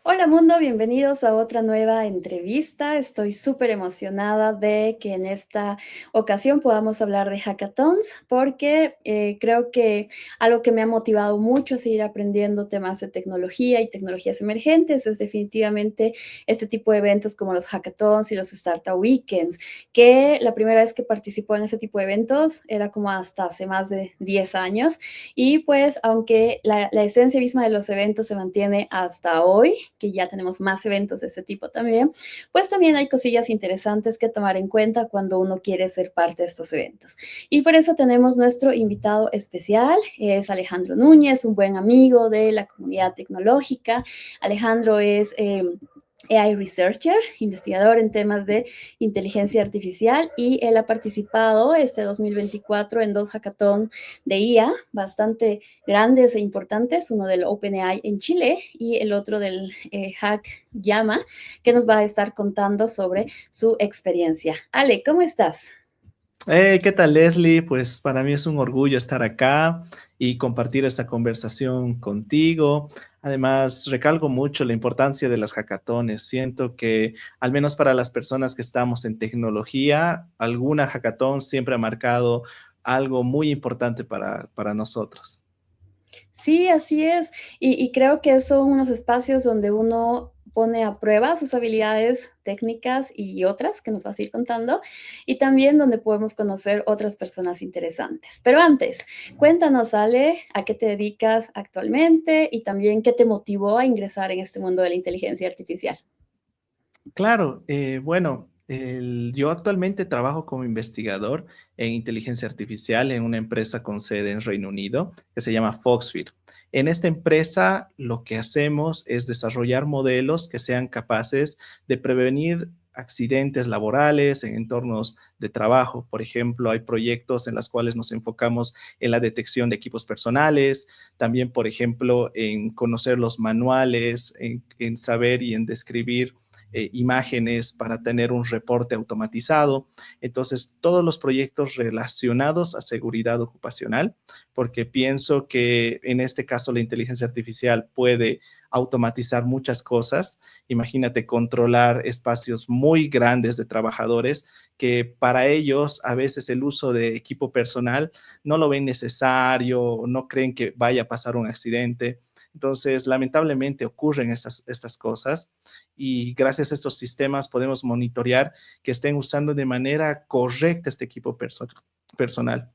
Hola mundo, bienvenidos a otra nueva entrevista. Estoy súper emocionada de que en esta ocasión podamos hablar de hackathons porque creo que algo que me ha motivado mucho a seguir aprendiendo temas de tecnología y tecnologías emergentes es definitivamente este tipo de eventos como los hackathons y los Startup Weekends, que la primera vez que participó en ese tipo de eventos era como hasta hace más de 10 años y pues aunque la esencia misma de los eventos se mantiene hasta hoy, que ya tenemos más eventos de este tipo también, pues también hay cosillas interesantes que tomar en cuenta cuando uno quiere ser parte de estos eventos. Y por eso tenemos nuestro invitado especial, es Alejandro Núñez, un buen amigo de la comunidad tecnológica. Alejandro es AI Researcher, investigador en temas de inteligencia artificial y él ha participado este 2024 en dos hackathons de IA bastante grandes e importantes, uno del OpenAI en Chile y el otro del Hack Llama, que nos va a estar contando sobre su experiencia. Ale, ¿cómo estás? Hey, ¿qué tal, Leslie? Pues para mí es un orgullo estar acá y compartir esta conversación contigo. Además, recalco mucho la importancia de las hackatones. Siento que, al menos para las personas que estamos en tecnología, alguna hackathon siempre ha marcado algo muy importante para nosotros. Sí, así es. Y creo que son unos espacios donde uno pone a prueba sus habilidades técnicas y otras que nos vas a ir contando, y también donde podemos conocer otras personas interesantes. Pero antes, cuéntanos, Ale, a qué te dedicas actualmente y también qué te motivó a ingresar en este mundo de la inteligencia artificial. Claro, bueno, yo actualmente trabajo como investigador en inteligencia artificial en una empresa con sede en Reino Unido que se llama Foxfit. En esta empresa lo que hacemos es desarrollar modelos que sean capaces de prevenir accidentes laborales en entornos de trabajo. Por ejemplo, hay proyectos en los cuales nos enfocamos en la detección de equipos personales, también, por ejemplo, en conocer los manuales, en saber y en describir imágenes para tener un reporte automatizado. Entonces, todos los proyectos relacionados a seguridad ocupacional, porque pienso que en este caso la inteligencia artificial puede automatizar muchas cosas. Imagínate controlar espacios muy grandes de trabajadores que para ellos a veces el uso de equipo personal no lo ven necesario, no creen que vaya a pasar un accidente. Entonces, lamentablemente ocurren estas cosas y gracias a estos sistemas podemos monitorear que estén usando de manera correcta este equipo personal.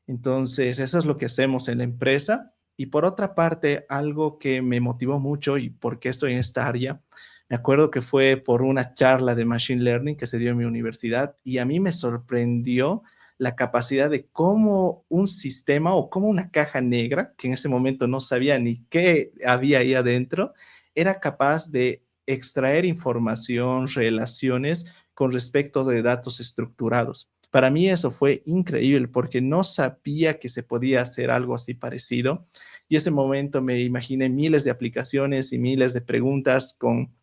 Entonces, eso es lo que hacemos en la empresa. Y por otra parte, algo que me motivó mucho y por qué estoy en esta área, me acuerdo que fue por una charla de Machine Learning que se dio en mi universidad y a mí me sorprendió la capacidad de cómo un sistema o cómo una caja negra, que en ese momento no sabía ni qué había ahí adentro, era capaz de extraer información, relaciones con respecto de datos estructurados. Para mí eso fue increíble porque no sabía que se podía hacer algo así parecido. Y ese momento me imaginé miles de aplicaciones y miles de preguntas con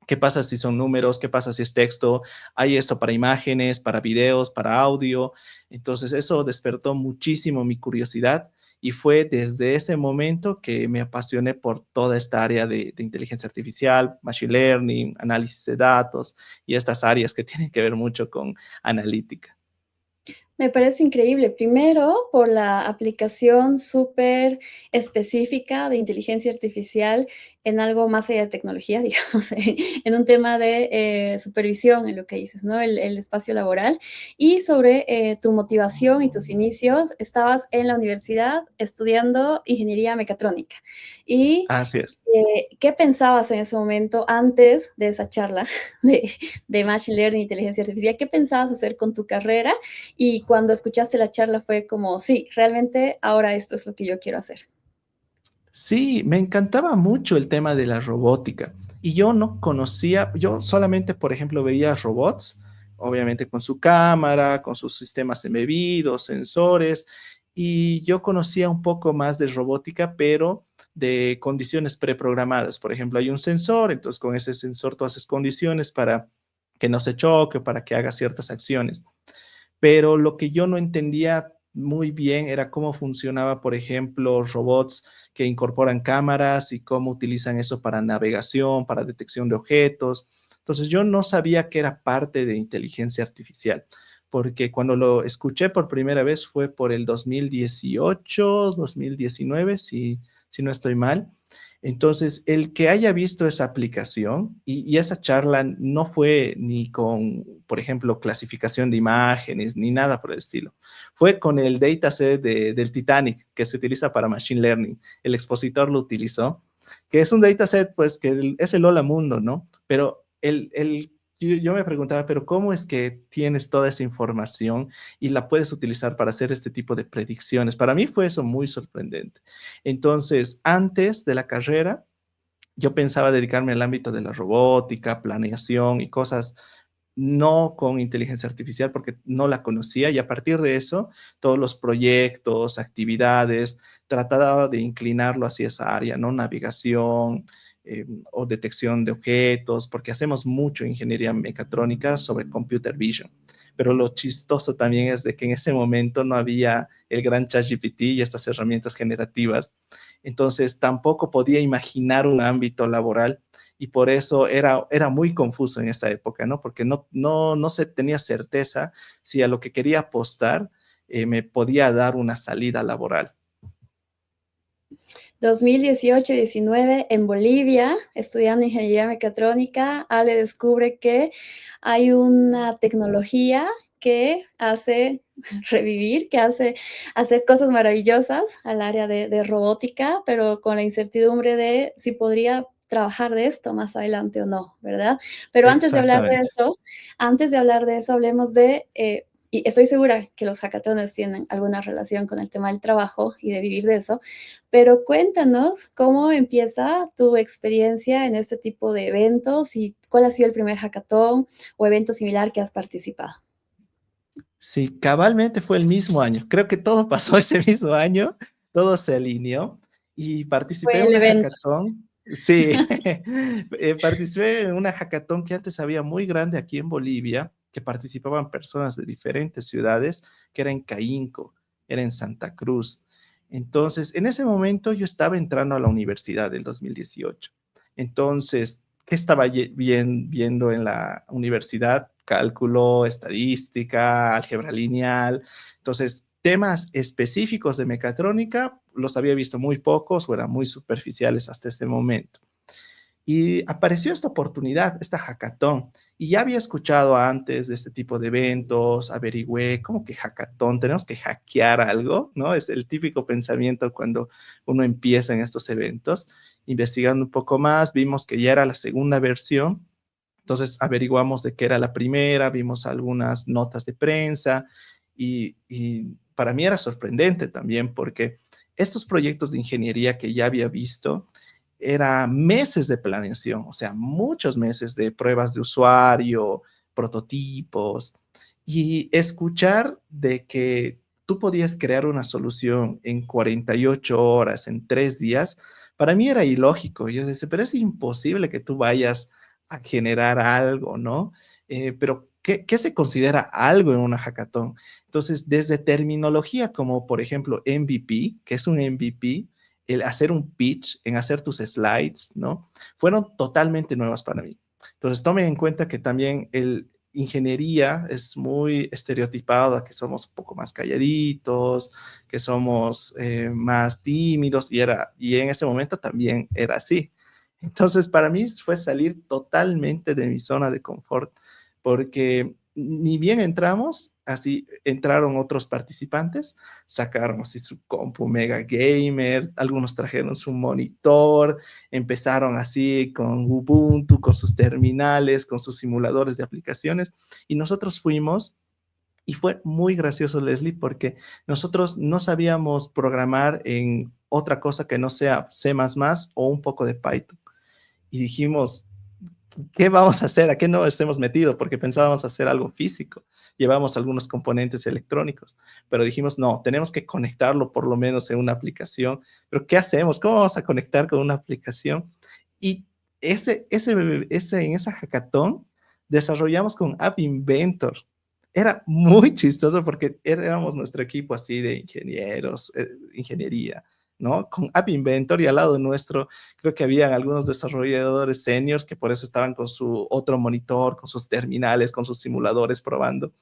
qué pasa si son números, qué pasa si es texto, hay esto para imágenes, para videos, para audio. Entonces eso despertó muchísimo mi curiosidad y fue desde ese momento que me apasioné por toda esta área de inteligencia artificial, machine learning, análisis de datos y estas áreas que tienen que ver mucho con analítica. Me parece increíble. Primero, por la aplicación súper específica de inteligencia artificial en algo más allá de tecnología, digamos, en un tema de supervisión, en lo que dices, ¿no? El espacio laboral. Y sobre tu motivación y tus inicios, estabas en la universidad estudiando ingeniería mecatrónica. Y Así es. ¿qué pensabas en ese momento antes de esa charla de Machine Learning e Inteligencia Artificial? ¿Qué pensabas hacer con tu carrera? Y cuando escuchaste la charla fue como, sí, realmente ahora esto es lo que yo quiero hacer. Sí, me encantaba mucho el tema de la robótica y yo no conocía, yo solamente, por ejemplo, veía robots, obviamente con su cámara, con sus sistemas embebidos, sensores, y yo conocía un poco más de robótica, pero de condiciones preprogramadas. Por ejemplo, hay un sensor, entonces con ese sensor tú haces condiciones para que no se choque, para que haga ciertas acciones, pero lo que yo no entendía muy bien era cómo funcionaba, por ejemplo, robots que incorporan cámaras y cómo utilizan eso para navegación, para detección de objetos. Entonces yo no sabía que era parte de inteligencia artificial, porque cuando lo escuché por primera vez fue por el 2018, 2019, si no estoy mal. Entonces, el que haya visto esa aplicación y esa charla no fue ni con, por ejemplo, clasificación de imágenes, ni nada por el estilo. Fue con el dataset del Titanic que se utiliza para Machine Learning. El expositor lo utilizó, que es un dataset, pues, que es el hola mundo, ¿no? Pero yo me preguntaba, pero ¿cómo es que tienes toda esa información y la puedes utilizar para hacer este tipo de predicciones? Para mí fue eso muy sorprendente. Entonces, antes de la carrera, yo pensaba dedicarme al ámbito de la robótica, planeación y cosas no con inteligencia artificial porque no la conocía y a partir de eso, todos los proyectos, actividades, trataba de inclinarlo hacia esa área, ¿no? Navegación o detección de objetos, porque hacemos mucho ingeniería mecatrónica sobre computer vision. Pero lo chistoso también es de que en ese momento no había el gran ChatGPT y estas herramientas generativas. Entonces tampoco podía imaginar un ámbito laboral y por eso era muy confuso en esa época, ¿no? Porque no se tenía certeza si a lo que quería apostar me podía dar una salida laboral. 2018-19 en Bolivia, estudiando ingeniería mecatrónica, Ale descubre que hay una tecnología que hace revivir, que hace hacer cosas maravillosas al área de robótica, pero con la incertidumbre de si podría trabajar de esto más adelante o no, ¿verdad? Pero Exactamente. antes de hablar de eso, hablemos de y estoy segura que los hackatones tienen alguna relación con el tema del trabajo y de vivir de eso, pero cuéntanos cómo empieza tu experiencia en este tipo de eventos y cuál ha sido el primer hackathon o evento similar que has participado. Sí, cabalmente fue el mismo año. Creo que todo pasó ese mismo año, todo se alineó y participé Fue en el una evento. hackathon. Sí, participé en una hackathon que antes había muy grande aquí en Bolivia, que participaban personas de diferentes ciudades, que era en Caínco, era en Santa Cruz. Entonces, en ese momento yo estaba entrando a la universidad del 2018. Entonces, ¿qué estaba viendo en la universidad? Cálculo, estadística, álgebra lineal. Entonces, temas específicos de mecatrónica los había visto muy pocos o eran muy superficiales hasta ese momento. Y apareció esta oportunidad, esta hackathon, y ya había escuchado antes de este tipo de eventos, averigüé, ¿cómo que hackathon? Tenemos que hackear algo, ¿no? Es el típico pensamiento cuando uno empieza en estos eventos. Investigando un poco más, vimos que ya era la segunda versión, entonces averiguamos de qué era la primera, vimos algunas notas de prensa y para mí era sorprendente también porque estos proyectos de ingeniería que ya había visto, era meses de planeación, o sea, muchos meses de pruebas de usuario, prototipos, y escuchar de que tú podías crear una solución en 48 horas, en 3 días, para mí era ilógico. Yo decía, pero es imposible que tú vayas a generar algo, ¿no? Pero ¿qué se considera algo en una hackathon? Entonces, desde terminología como, por ejemplo, MVP, que es un MVP, el hacer un pitch, en hacer tus slides, ¿no? Fueron totalmente nuevas para mí. Entonces, tomen en cuenta que también el ingeniería es muy estereotipado a que somos un poco más calladitos, que somos más tímidos y en ese momento también era así. Entonces, para mí fue salir totalmente de mi zona de confort, porque ni bien entramos, así entraron otros participantes, sacaron así su compu mega gamer, algunos trajeron su monitor, empezaron así con Ubuntu, con sus terminales, con sus simuladores de aplicaciones, y nosotros fuimos. Y fue muy gracioso, Leslie, porque nosotros no sabíamos programar en otra cosa que no sea C++ o un poco de Python. Y dijimos, ¿qué vamos a hacer? ¿A qué nos hemos metido? Porque pensábamos hacer algo físico. Llevamos algunos componentes electrónicos, pero dijimos, no, tenemos que conectarlo por lo menos en una aplicación. Pero ¿qué hacemos? ¿Cómo vamos a conectar con una aplicación? Y en esa hackathon desarrollamos con App Inventor. Era muy chistoso porque éramos nuestro equipo así de ingenieros, ingeniería, ¿no? Con App Inventor y al lado nuestro creo que habían algunos desarrolladores seniors que por eso estaban con su otro monitor, con sus terminales, con sus simuladores probando.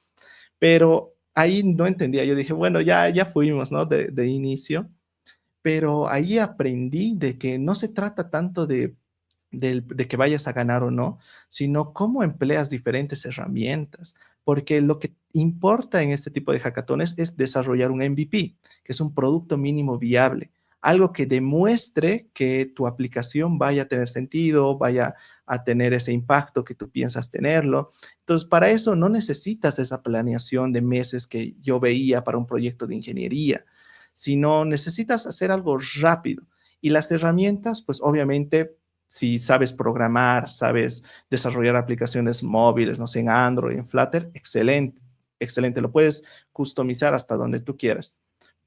Pero ahí no entendía, yo dije, bueno, ya fuimos, ¿no? De inicio, pero ahí aprendí de que no se trata tanto de que vayas a ganar o no, sino cómo empleas diferentes herramientas, porque lo que importa en este tipo de hackatones es desarrollar un MVP, que es un producto mínimo viable, algo que demuestre que tu aplicación vaya a tener sentido, vaya a tener ese impacto que tú piensas tenerlo. Entonces, para eso no necesitas esa planeación de meses que yo veía para un proyecto de ingeniería, sino necesitas hacer algo rápido. Y las herramientas, pues obviamente si sabes programar, sabes desarrollar aplicaciones móviles, no sé, en Android, en Flutter, excelente, excelente, lo puedes customizar hasta donde tú quieras.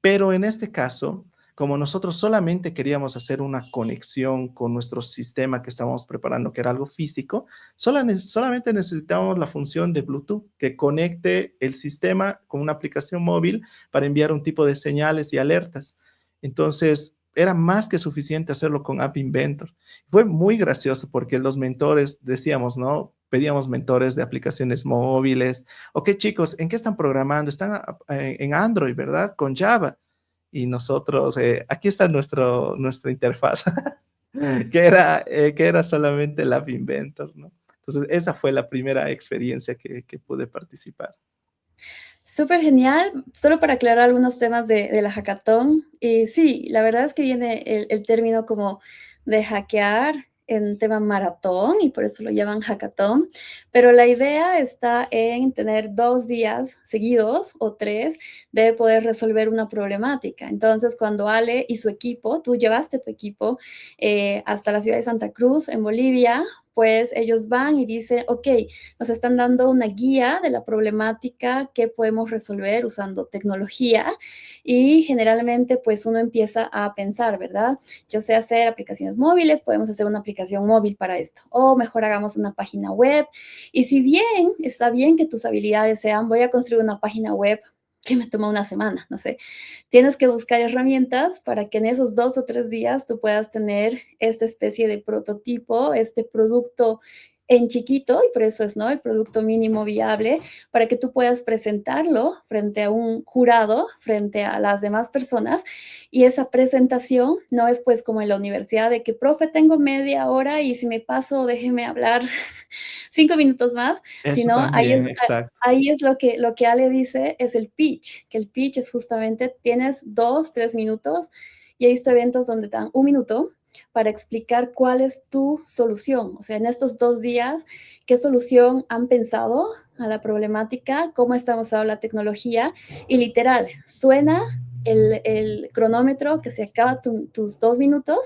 Pero en este caso, como nosotros solamente queríamos hacer una conexión con nuestro sistema que estábamos preparando, que era algo físico, solamente necesitábamos la función de Bluetooth que conecte el sistema con una aplicación móvil para enviar un tipo de señales y alertas. Entonces, era más que suficiente hacerlo con App Inventor. Fue muy gracioso porque los mentores, decíamos, ¿no? Pedíamos mentores de aplicaciones móviles. Ok, chicos, ¿en qué están programando? Están en Android, ¿verdad? Con Java. Y nosotros, aquí está nuestra interfaz, que era solamente el App Inventor, ¿no? Entonces, esa fue la primera experiencia que pude participar. Súper genial. Solo para aclarar algunos temas de la hackathon. Sí, la verdad es que viene el término como de hackear en tema maratón y por eso lo llaman hackathon, pero la idea está en tener 2 días seguidos o 3 de poder resolver una problemática. Entonces, cuando Ale y su equipo, tú llevaste tu equipo hasta la ciudad de Santa Cruz, en Bolivia, pues ellos van y dicen, ok, nos están dando una guía de la problemática que podemos resolver usando tecnología y generalmente pues uno empieza a pensar, ¿verdad? Yo sé hacer aplicaciones móviles, podemos hacer una aplicación móvil para esto o mejor hagamos una página web y si bien está bien que tus habilidades sean voy a construir una página web que me toma una semana, no sé. Tienes que buscar herramientas para que en esos 2 o 3 días tú puedas tener esta especie de prototipo, este producto en chiquito, y por eso es, ¿no? El producto mínimo viable, para que tú puedas presentarlo frente a un jurado, frente a las demás personas, y esa presentación no es pues como en la universidad de que, profe, tengo media hora y si me paso, déjeme hablar 5 minutos más, Eso sino ahí es, también, exacto. ahí es lo que Ale dice, es el pitch, que el pitch es justamente, tienes 2, 3 minutos, y he visto eventos donde te dan 1 minuto para explicar cuál es tu solución. O sea, en estos 2 días, ¿qué solución han pensado a la problemática? ¿Cómo está usando la tecnología? Y literal, suena el cronómetro que se acaba tus 2 minutos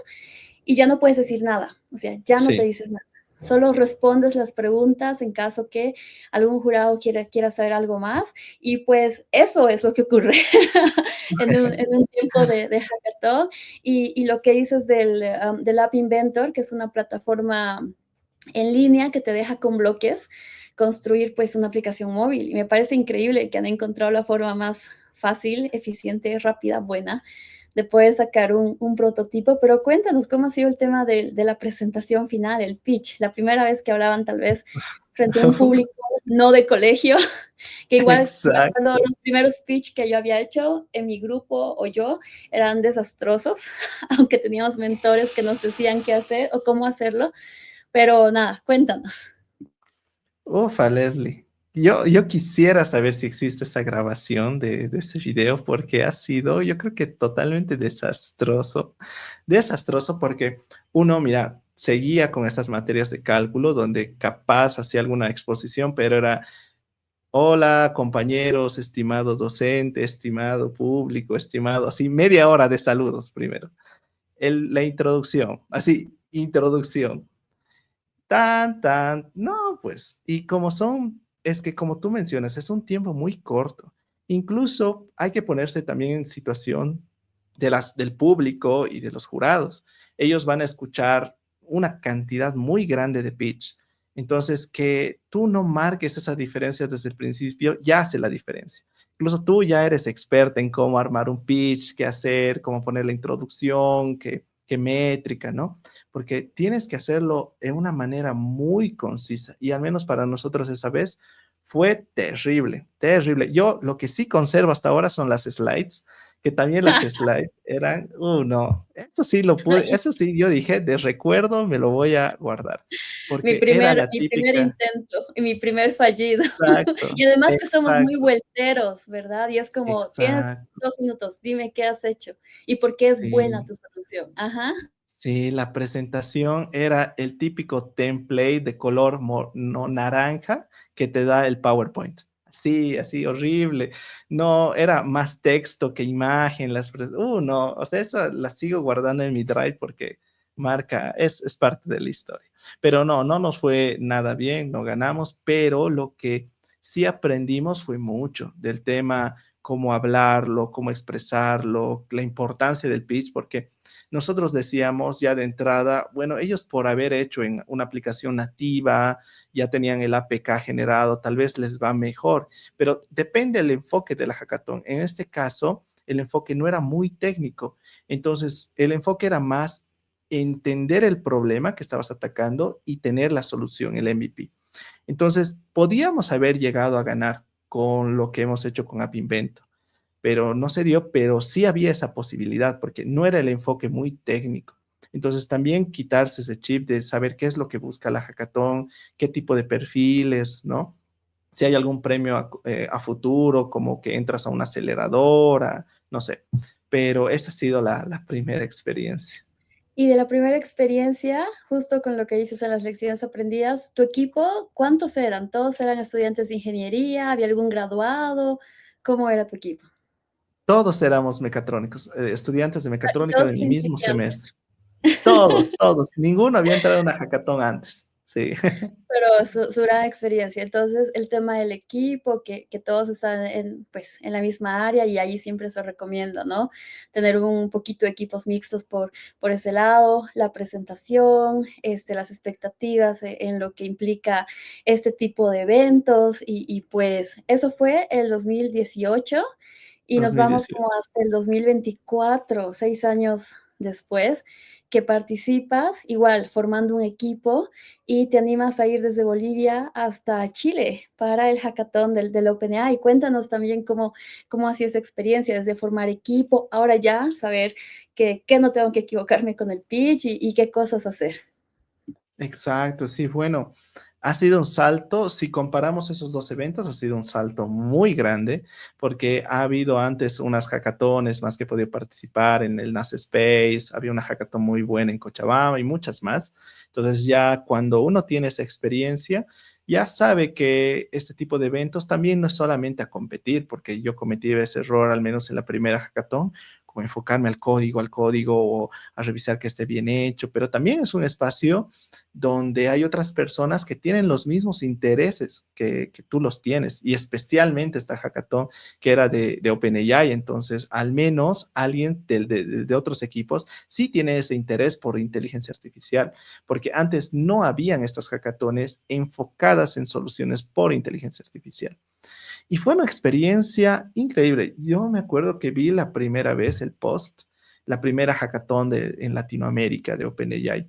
y ya no puedes decir nada. O sea, ya no te Sí, dices nada. Solo respondes las preguntas en caso que algún jurado quiera saber algo más. Y pues eso es lo que ocurre en un tiempo de hackathon. Y lo que dices del App Inventor, que es una plataforma en línea que te deja con bloques construir pues una aplicación móvil. Y me parece increíble que han encontrado la forma más fácil, eficiente, rápida, buena de poder sacar un prototipo, pero cuéntanos cómo ha sido el tema de la presentación final, el pitch, la primera vez que hablaban tal vez frente a un público no de colegio, que igual me acuerdo exacto. los primeros pitch que yo había hecho en mi grupo o yo eran desastrosos, aunque teníamos mentores que nos decían qué hacer o cómo hacerlo, pero nada, cuéntanos. Ufa, Leslie. Yo quisiera saber si existe esa grabación de ese video porque ha sido, yo creo que totalmente desastroso. Desastroso porque uno, mira, seguía con estas materias de cálculo donde capaz hacía alguna exposición, pero era, hola compañeros, estimado docente, estimado público, estimado, así media hora de saludos primero. La introducción, así, introducción. No, pues, y como son, es que como tú mencionas, es un tiempo muy corto. Incluso hay que ponerse también en situación del público y de los jurados. Ellos van a escuchar una cantidad muy grande de pitch. Entonces, que tú no marques esa diferencia desde el principio, ya hace la diferencia. Incluso tú ya eres experta en cómo armar un pitch, qué hacer, cómo poner la introducción, qué métrica, ¿no? Porque tienes que hacerlo en una manera muy concisa y al menos para nosotros esa vez fue terrible, terrible. Yo lo que sí conservo hasta ahora son las slides, que también las slides eran, no, eso sí lo pude, Y eso sí, yo dije, de recuerdo me lo voy a guardar, porque era la mi primer típica, intento y mi primer fallido. exacto, Y además que somos muy exacto, vuelteros, ¿verdad? Y es como, tienes exacto, 2 minutos, dime qué has hecho y por qué es buena sí. tu solución. Ajá. Sí, la presentación era el típico template de color no, naranja que te da el PowerPoint. Así, así, horrible. No, era más texto que imagen. No, o sea, esa la sigo guardando en mi Drive porque marca, es parte de la historia. Pero no, no nos fue nada bien, no ganamos, pero lo que sí aprendimos fue mucho del tema, cómo hablarlo, cómo expresarlo, la importancia del pitch, porque nosotros decíamos ya de entrada, bueno, ellos por haber hecho en una aplicación nativa, ya tenían el APK generado, tal vez les va mejor, pero depende del enfoque de la hackathon. En este caso, el enfoque no era muy técnico, entonces el enfoque era más entender el problema que estabas atacando y tener la solución, el MVP. Entonces, podíamos haber llegado a ganar con lo que hemos hecho con App Invento, pero no se dio, pero sí había esa posibilidad porque no era el enfoque muy técnico. Entonces también quitarse ese chip de saber qué es lo que busca la hackathon, qué tipo de perfiles, ¿no? Si hay algún premio a futuro, como que entras a una aceleradora, no sé. Pero esa ha sido la primera experiencia. Y de la primera experiencia, justo con lo que dices en las lecciones aprendidas, ¿tu equipo cuántos eran? ¿Todos eran estudiantes de ingeniería? ¿Había algún graduado? ¿Cómo era tu equipo? Todos éramos mecatrónicos, estudiantes de Ah, y mecatrónica todos de mi mismo principiantes. semestre. Todos, todos. Ninguno había entrado a una hackathon antes. Sí. Pero su gran experiencia. Entonces, el tema del equipo, que todos están pues, en la misma área y ahí siempre se recomienda, ¿no? Tener un poquito de equipos mixtos por ese lado, la presentación, las expectativas en lo que implica este tipo de eventos y pues eso fue el 2018 y nos vamos 2018. como hasta el 2024, 6 años después, que participas igual formando un equipo y te animas a ir desde Bolivia hasta Chile para el hackathon del OpenAI. Cuéntanos también cómo ha sido esa experiencia desde formar equipo, ahora ya saber que no tengo que equivocarme con el pitch y qué cosas hacer. Exacto, sí, bueno, ha sido un salto, si comparamos esos dos eventos, ha sido un salto muy grande, porque ha habido antes unas hackatones más que he podido participar en el NASA Space, había una hackathon muy buena en Cochabamba y muchas más. Entonces ya cuando uno tiene esa experiencia, ya sabe que este tipo de eventos también no es solamente a competir, porque yo cometí ese error al menos en la primera hackathon, como enfocarme al código o a revisar que esté bien hecho, pero también es un espacio donde hay otras personas que tienen los mismos intereses que tú los tienes, y especialmente esta hackathon que era de OpenAI, entonces al menos alguien de otros equipos sí tiene ese interés por inteligencia artificial, porque antes no habían estas hackatones enfocadas en soluciones por inteligencia artificial. Y fue una experiencia increíble. Yo me acuerdo que vi la primera vez el post, la primera hackathon en Latinoamérica de OpenAI.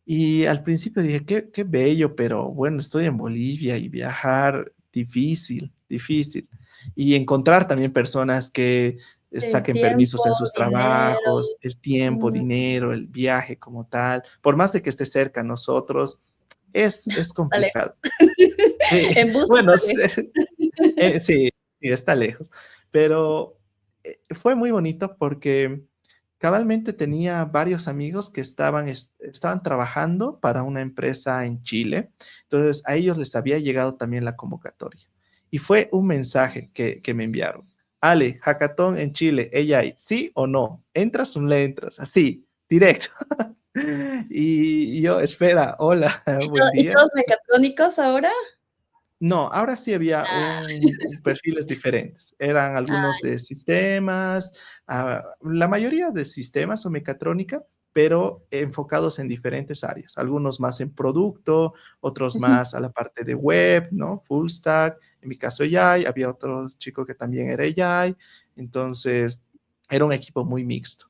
Y al principio dije, qué bello, pero bueno, estoy en Bolivia y viajar difícil, difícil. Y encontrar también personas que El saquen tiempo, permisos en sus dinero, trabajos, el tiempo, mm, dinero, el viaje como tal, por más de que esté cerca a nosotros, es está complicado. lejos. Sí, En bus bueno, está lejos. sí, sí, está lejos, pero fue muy bonito porque cabalmente tenía varios amigos que estaban trabajando para una empresa en Chile, entonces a ellos les había llegado también la convocatoria. Y fue un mensaje que me enviaron. Ale, hackathon en Chile, ella hay, ¿sí o no? ¿Entras o no le entras? Así, directo. Y yo, espera, hola, buen Y día. todos mecatrónicos ahora? No, ahora sí había Ah, perfiles diferentes. Eran algunos ah, de sistemas, la mayoría de sistemas o mecatrónica, pero enfocados en diferentes áreas, algunos más en producto, otros Ujú. más a la parte de web, ¿no? Full stack, en mi caso AI, había otro chico que también era AI, entonces era un equipo muy mixto.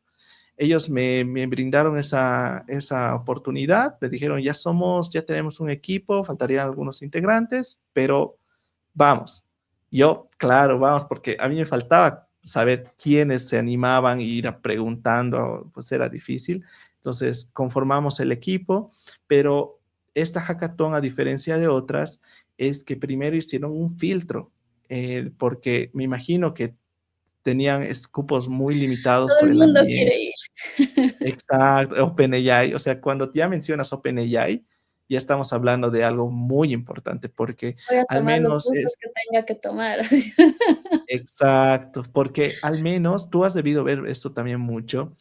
Ellos me brindaron esa oportunidad, me dijeron, ya tenemos un equipo, faltarían algunos integrantes, pero vamos. Yo, claro, vamos, porque a mí me faltaba saber quiénes se animaban e ir a preguntando, pues era difícil. Entonces, conformamos el equipo, pero esta hackathon, a diferencia de otras, es que primero hicieron un filtro, porque me imagino que tenían cupos muy limitados Todo por el el mundo ambiente. quiere ir. Exacto, OpenAI. O sea, cuando ya mencionas OpenAI, ya estamos hablando de algo muy importante, porque Voy a al tomar los menos cursos es que tenga que tomar. exacto, porque al menos tú has debido ver esto también mucho,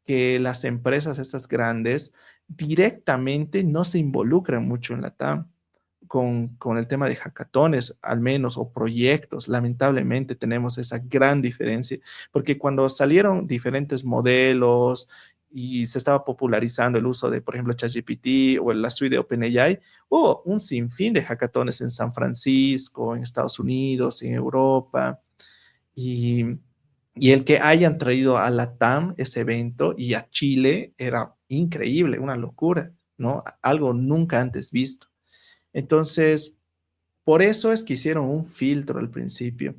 que las empresas estas grandes directamente no se involucran mucho en la TAM con el tema de hackatones, al menos, o proyectos. Lamentablemente tenemos esa gran diferencia, porque cuando salieron diferentes modelos y se estaba popularizando el uso de, por ejemplo, ChatGPT o la suite de OpenAI, hubo un sinfín de hackatones en San Francisco, en Estados Unidos, en Europa, y, y el que hayan traído a la TAM ese evento y a Chile era increíble, una locura, ¿no? Algo nunca antes visto. Entonces, por eso es que hicieron un filtro al principio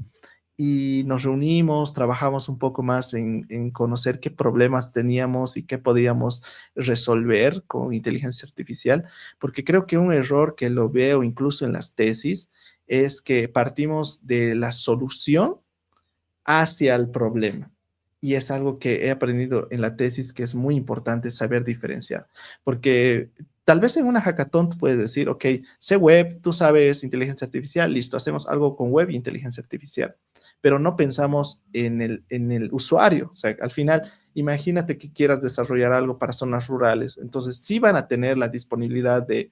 y nos reunimos, trabajamos un poco más en conocer qué problemas teníamos y qué podíamos resolver con inteligencia artificial, porque creo que un error que lo veo incluso en las tesis es que partimos de la solución hacia el problema. Y es algo que he aprendido en la tesis que es muy importante saber diferenciar, porque tal vez en una hackathon tú puedes decir, ok, sé web, tú sabes inteligencia artificial, listo, hacemos algo con web y inteligencia artificial, pero no pensamos en el usuario. O sea, al final, imagínate que quieras desarrollar algo para zonas rurales, entonces sí van a tener la disponibilidad de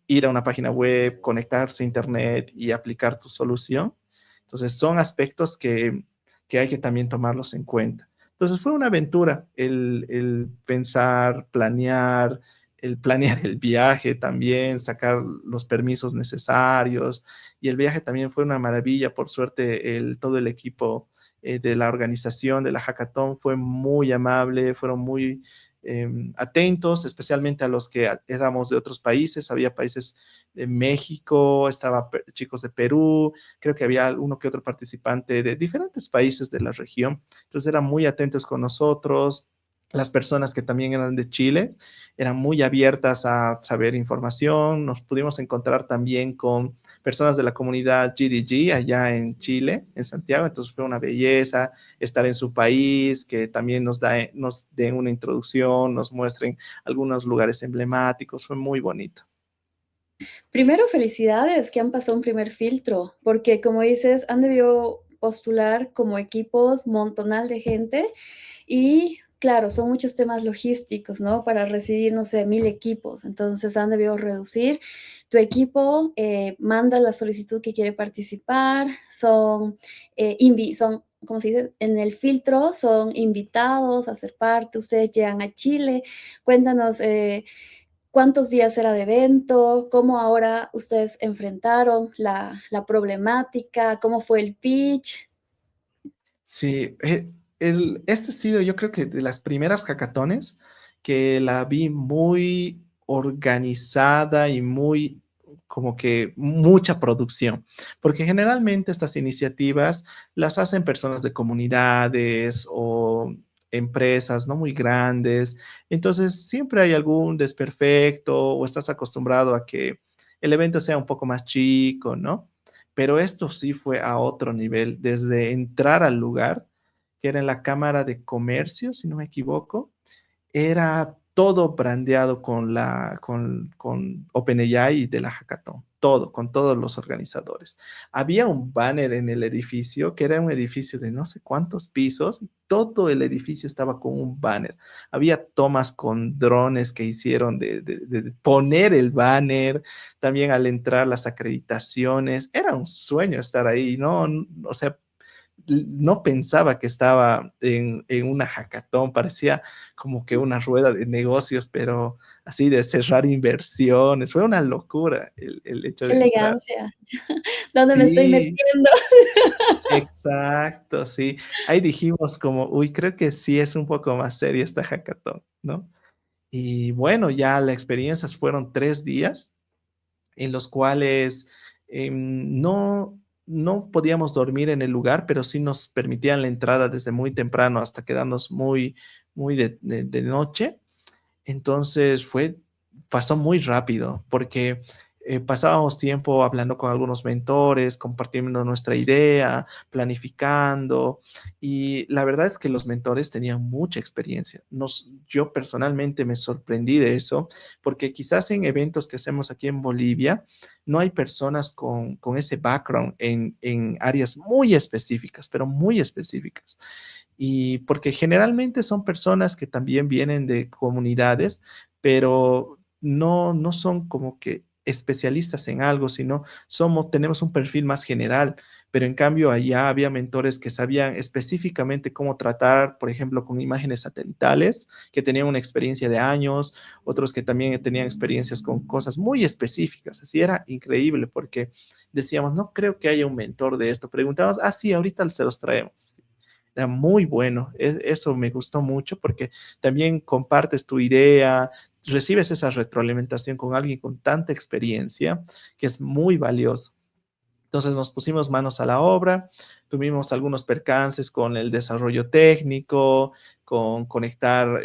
ir a una página web, conectarse a internet y aplicar tu solución. Entonces son aspectos que hay que también tomarlos en cuenta. Entonces fue una aventura el pensar, el planear el viaje también, sacar los permisos necesarios y el viaje también fue una maravilla. Por suerte, todo el equipo de la organización de la hackathon fue muy amable, fueron muy atentos, especialmente a los que éramos de otros países. Había países de México, estaba chicos de Perú, creo que había uno que otro participante de diferentes países de la región. Entonces eran muy atentos con nosotros. Las personas que también eran de Chile eran muy abiertas a saber información. Nos pudimos encontrar también con personas de la comunidad GDG allá en Chile, en Santiago. Entonces fue una belleza estar en su país, que también nos den una introducción, nos muestren algunos lugares emblemáticos. Fue muy bonito. Primero, felicidades que han pasado un primer filtro, porque como dices, han debido postular como equipos montonal de gente y claro, son muchos temas logísticos, ¿no? Para recibir, no sé, 1000 equipos. Entonces han debido reducir. Tu equipo manda la solicitud que quiere participar, son, ¿cómo se dice? En el filtro son invitados a ser parte, ustedes llegan a Chile. Cuéntanos, ¿cuántos días era de evento? ¿Cómo ahora ustedes enfrentaron la problemática? ¿Cómo fue el pitch? Sí, este ha sido yo creo que de las primeras hackatones que la vi muy organizada y muy como que mucha producción, porque generalmente estas iniciativas las hacen personas de comunidades o empresas no muy grandes, entonces siempre hay algún desperfecto o estás acostumbrado a que el evento sea un poco más chico, ¿no? Pero esto sí fue a otro nivel, desde entrar al lugar, que era en la Cámara de Comercio, si no me equivoco, era todo brandeado con OpenAI de la Hackathon, todo, con todos los organizadores. Había un banner en el edificio, que era un edificio de no sé cuántos pisos, y todo el edificio estaba con un banner. Había tomas con drones que hicieron de poner el banner, también al entrar las acreditaciones. Era un sueño estar ahí, ¿no? O sea, no pensaba que estaba en una hackathon, parecía como que una rueda de negocios, pero así de cerrar inversiones, fue una locura el hecho Qué de entrar. elegancia. ¿Dónde me estoy Sí, metiendo? exacto, sí. Ahí dijimos como, uy, creo que sí es un poco más seria esta hackathon, ¿no? Y bueno, ya las experiencias fueron 3 días en los cuales no podíamos dormir en el lugar, pero sí nos permitían la entrada desde muy temprano hasta quedarnos muy de noche. Entonces pasó muy rápido porque pasábamos tiempo hablando con algunos mentores, compartiendo nuestra idea, planificando. Y la verdad es que los mentores tenían mucha experiencia. Yo personalmente me sorprendí de eso porque quizás en eventos que hacemos aquí en Bolivia no hay personas con ese background en áreas muy específicas, pero muy específicas. Y porque generalmente son personas que también vienen de comunidades, pero no son como que especialistas en algo, sino tenemos un perfil más general, pero en cambio allá había mentores que sabían específicamente cómo tratar, por ejemplo, con imágenes satelitales, que tenían una experiencia de años, otros que también tenían experiencias con cosas muy específicas. Así era increíble porque decíamos, no creo que haya un mentor de esto. Preguntábamos, ah, sí, ahorita se los traemos. Era muy bueno. Eso me gustó mucho porque también compartes tu idea, recibes esa retroalimentación con alguien con tanta experiencia que es muy valioso. Entonces nos pusimos manos a la obra, tuvimos algunos percances con el desarrollo técnico, con conectar,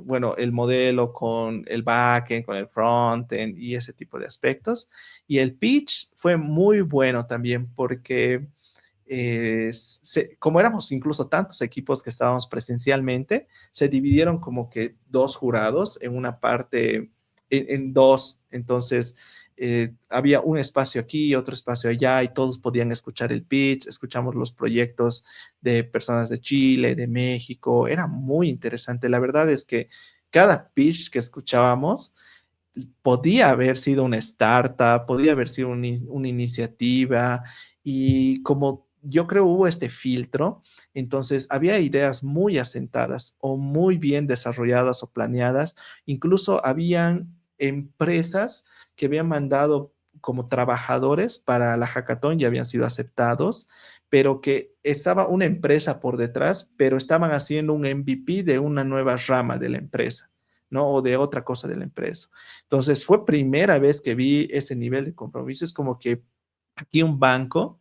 bueno, el modelo con el backend, con el frontend y ese tipo de aspectos. Y el pitch fue muy bueno también porque como éramos incluso tantos equipos que estábamos presencialmente, se dividieron como que dos jurados en una parte, en dos. Entonces, había un espacio aquí, otro espacio allá, y todos podían escuchar el pitch, escuchamos los proyectos de personas de Chile, de México. Era muy interesante. La verdad es que cada pitch que escuchábamos podía haber sido una startup, podía haber sido una iniciativa, y como yo creo hubo este filtro, entonces había ideas muy asentadas o muy bien desarrolladas o planeadas. Incluso habían empresas que habían mandado como trabajadores para la hackathon y habían sido aceptados, pero que estaba una empresa por detrás, pero estaban haciendo un MVP de una nueva rama de la empresa, ¿no? O de otra cosa de la empresa. Entonces, fue primera vez que vi ese nivel de compromiso. Es como que aquí un banco,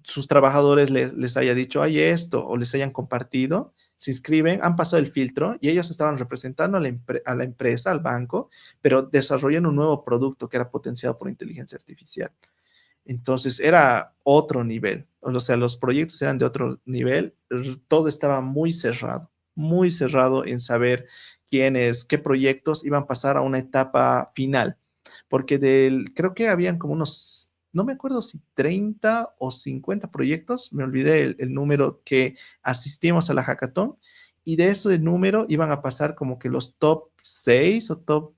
sus trabajadores les haya dicho, hay esto, o les hayan compartido, se inscriben, han pasado el filtro y ellos estaban representando a la empresa, al banco, pero desarrollan un nuevo producto que era potenciado por inteligencia artificial. Entonces era otro nivel, o sea, los proyectos eran de otro nivel, todo estaba muy cerrado en saber qué proyectos iban a pasar a una etapa final, porque creo que habían como unos, no me acuerdo si 30 o 50 proyectos, me olvidé el número que asistimos a la hackathon, y de ese número iban a pasar como que los top 6 o top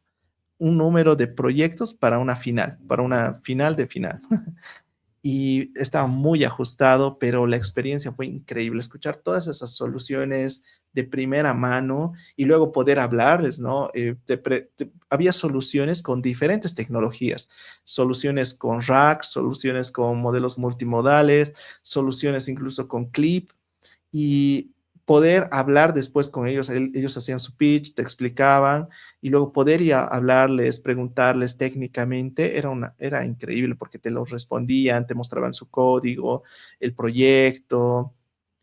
un número de proyectos para una final de final. Y estaba muy ajustado, pero la experiencia fue increíble. Escuchar todas esas soluciones de primera mano y luego poder hablarles, ¿no? Había soluciones con diferentes tecnologías, soluciones con rack, soluciones con modelos multimodales, soluciones incluso con clip, y poder hablar después con ellos. Ellos hacían su pitch, te explicaban, y luego poder ir a hablarles, preguntarles técnicamente, era increíble porque te lo respondían, te mostraban su código, el proyecto.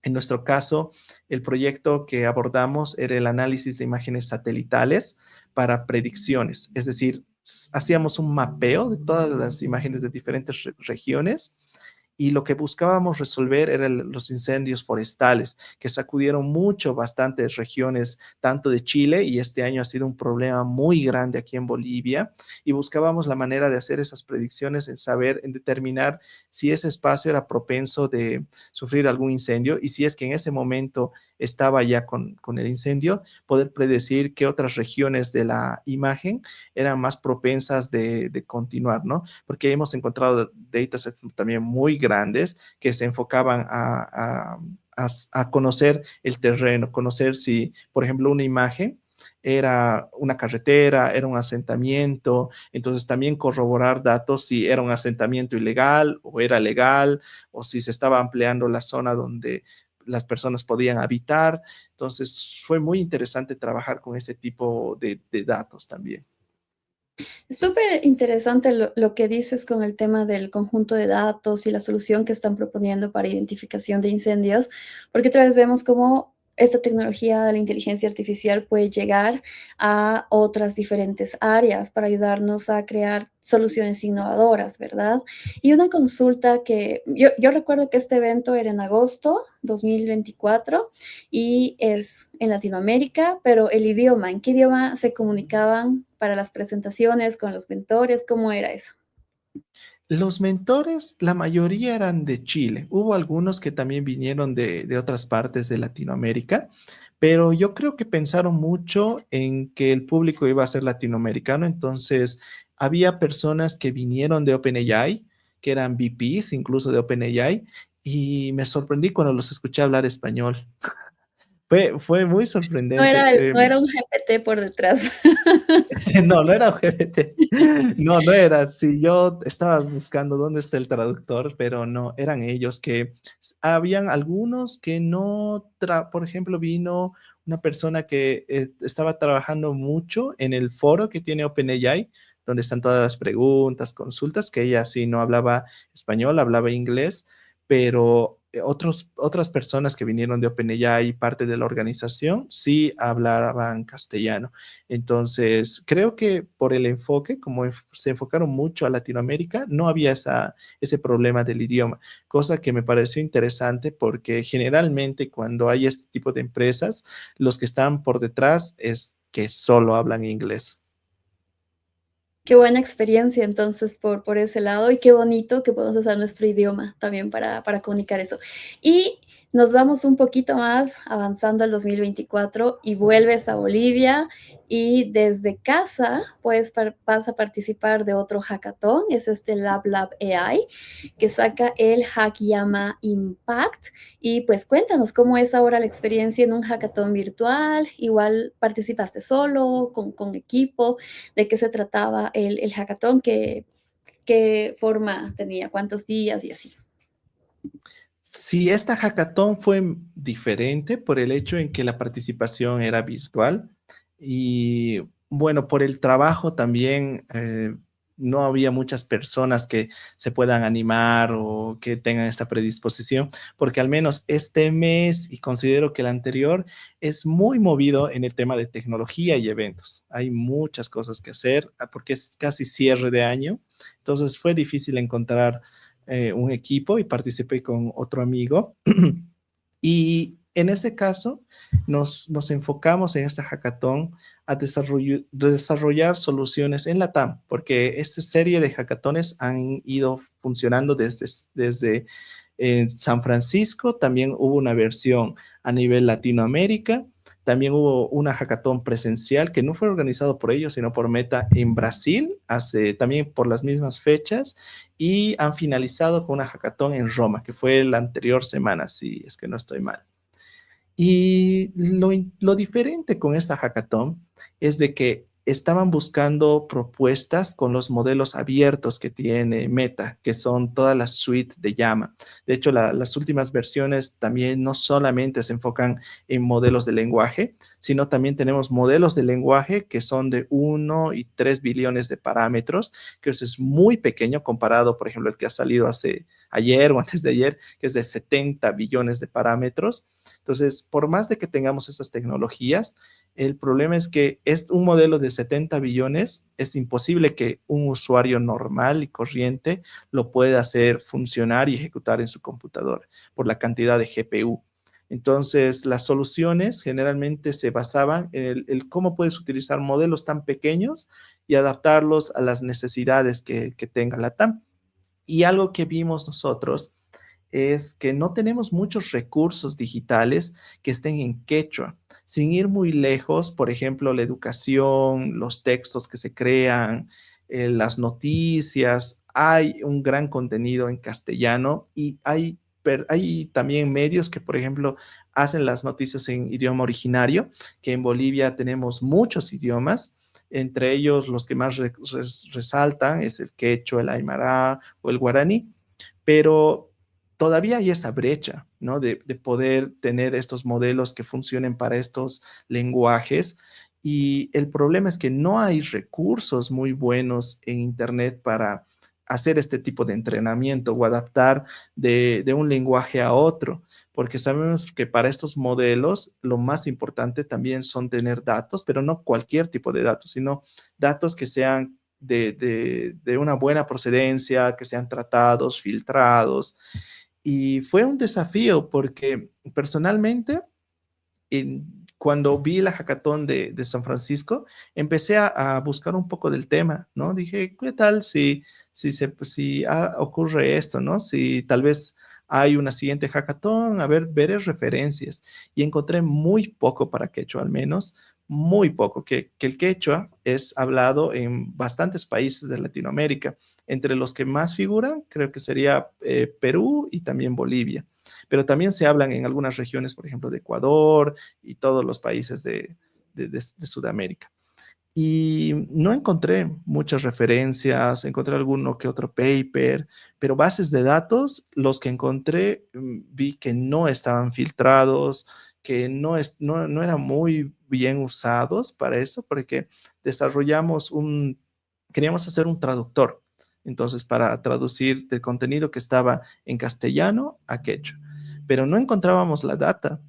En nuestro caso, el proyecto que abordamos era el análisis de imágenes satelitales para predicciones, es decir, hacíamos un mapeo de todas las imágenes de diferentes regiones, y lo que buscábamos resolver eran los incendios forestales que sacudieron mucho, bastantes regiones, tanto de Chile, y este año ha sido un problema muy grande aquí en Bolivia, y buscábamos la manera de hacer esas predicciones, en determinar si ese espacio era propenso de sufrir algún incendio, y si es que en ese momento estaba ya con el incendio, poder predecir qué otras regiones de la imagen eran más propensas de continuar, ¿no? Porque hemos encontrado datasets también muy grandes que se enfocaban a conocer el terreno, conocer si, por ejemplo, una imagen era una carretera, era un asentamiento, entonces también corroborar datos si era un asentamiento ilegal o era legal, o si se estaba ampliando la zona donde las personas podían habitar. Entonces fue muy interesante trabajar con ese tipo de datos también. Es súper interesante lo que dices con el tema del conjunto de datos y la solución que están proponiendo para identificación de incendios, porque otra vez vemos cómo esta tecnología de la inteligencia artificial puede llegar a otras diferentes áreas para ayudarnos a crear soluciones innovadoras, ¿verdad? Y una consulta que yo recuerdo que este evento era en agosto 2024 y es en Latinoamérica, pero el idioma, ¿en qué idioma se comunicaban para las presentaciones con los mentores? ¿Cómo era eso? Los mentores, la mayoría eran de Chile. Hubo algunos que también vinieron de otras partes de Latinoamérica, pero yo creo que pensaron mucho en que el público iba a ser latinoamericano, entonces había personas que vinieron de OpenAI, que eran VPs incluso de OpenAI, y me sorprendí cuando los escuché hablar español. Fue muy sorprendente. No era un GPT por detrás. No, no era LGBT. No, no era. Sí, yo estaba buscando dónde está el traductor, pero no, eran ellos que habían algunos que no, por ejemplo, vino una persona que estaba trabajando mucho en el foro que tiene OpenAI, donde están todas las preguntas, consultas, que ella sí no hablaba español, hablaba inglés, pero otras personas que vinieron de OpenAI, parte de la organización, sí hablaban castellano. Entonces, creo que por el enfoque, como se enfocaron mucho a Latinoamérica, no había ese problema del idioma, cosa que me pareció interesante porque generalmente cuando hay este tipo de empresas, los que están por detrás es que solo hablan inglés. Qué buena experiencia entonces por ese lado y qué bonito que podemos usar nuestro idioma también para comunicar eso. Y nos vamos un poquito más avanzando al 2024 y vuelves a Bolivia y desde casa pues vas a participar de otro hackathon, es este Lab AI que saca el Hackyama Impact y pues cuéntanos cómo es ahora la experiencia en un hackathon virtual, igual participaste solo, con equipo, de qué se trataba el hackathon, qué forma tenía, cuántos días y así. Sí, esta hackathon fue diferente por el hecho en que la participación era virtual y bueno, por el trabajo también no había muchas personas que se puedan animar o que tengan esta predisposición, porque al menos este mes y considero que el anterior es muy movido en el tema de tecnología y eventos. Hay muchas cosas que hacer porque es casi cierre de año, entonces fue difícil encontrar un equipo y participé con otro amigo. Y en este caso nos enfocamos en esta hackathon a desarrollar soluciones en la TAM, porque esta serie de hackatones han ido funcionando desde San Francisco, también hubo una versión a nivel Latinoamérica, también hubo una hackathon presencial que no fue organizado por ellos, sino por Meta en Brasil, hace también por las mismas fechas, y han finalizado con una hackathon en Roma, que fue la anterior semana, si es que no estoy mal. Y lo diferente con esta hackathon es de que estaban buscando propuestas con los modelos abiertos que tiene Meta, que son todas las suites de Llama. De hecho, las últimas versiones también no solamente se enfocan en modelos de lenguaje, sino también tenemos modelos de lenguaje que son de 1 y 3 billones de parámetros, que eso es muy pequeño comparado, por ejemplo, el que ha salido hace ayer o antes de ayer, que es de 70 billones de parámetros. Entonces, por más de que tengamos esas tecnologías, el problema es que es un modelo de 70 billones, es imposible que un usuario normal y corriente lo pueda hacer funcionar y ejecutar en su computadora por la cantidad de GPU. Entonces, las soluciones generalmente se basaban en el cómo puedes utilizar modelos tan pequeños y adaptarlos a las necesidades que tenga la TAM. Y algo que vimos nosotros es que no tenemos muchos recursos digitales que estén en quechua. Sin ir muy lejos, por ejemplo, la educación, los textos que se crean, las noticias, hay un gran contenido en castellano y hay también medios que, por ejemplo, hacen las noticias en idioma originario, que en Bolivia tenemos muchos idiomas, entre ellos los que más resaltan es el quechua, el aymara o el guaraní, pero todavía hay esa brecha, ¿no? De poder tener estos modelos que funcionen para estos lenguajes. Y el problema es que no hay recursos muy buenos en Internet para hacer este tipo de entrenamiento o adaptar de un lenguaje a otro, porque sabemos que para estos modelos lo más importante también son tener datos, pero no cualquier tipo de datos, sino datos que sean de una buena procedencia, que sean tratados, filtrados. Y fue un desafío porque personalmente, cuando vi la hackathon de San Francisco, empecé a buscar un poco del tema, ¿no? Dije, ¿qué tal si ocurre esto, ¿no? Si tal vez hay una siguiente hackathon, a ver, veré referencias. Y encontré muy poco para quechua, al menos, muy poco, que el quechua es hablado en bastantes países de Latinoamérica. Entre los que más figuran, creo que sería Perú y también Bolivia. Pero también se hablan en algunas regiones, por ejemplo, de Ecuador y todos los países de Sudamérica. Y no encontré muchas referencias, encontré alguno que otro paper, pero bases de datos, los que encontré, vi que no estaban filtrados, que no eran muy bien usados para eso, porque queríamos hacer un traductor, entonces para traducir el contenido que estaba en castellano a quechua, pero no encontrábamos la data